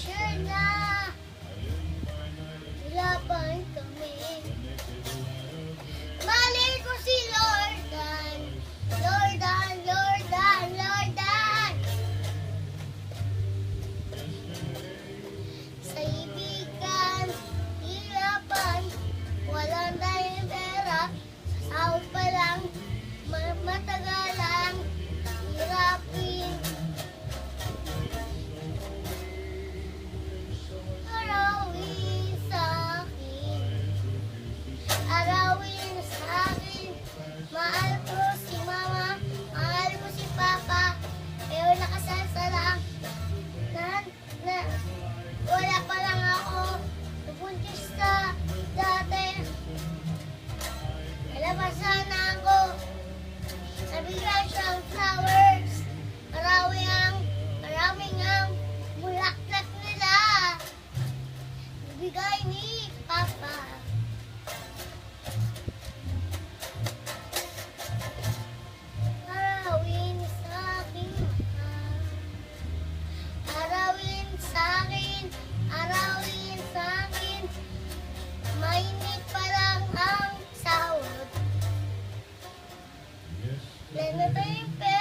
sure na laban kami. Mali ko si Lordan, Lordan, Lordan, Lordan. Sa ibigan, hirapan, walang tayong pera, sa sahod pa lang, matagalang, hirapin. Arawin sa akin, arawin sa akin, mahal ko si mama, mahal ko si papa, pero nakasasa lang, wala pa lang ako, nabuntis sa dati, nalabasan na ako, nabigyan siyang flowers, maraming ang bulaklak nila, bigay ni papa. Arawin sa akin, arawin sa akin, arawin sa akin, mainit pa lang ang sahod. Lalo tayong pera.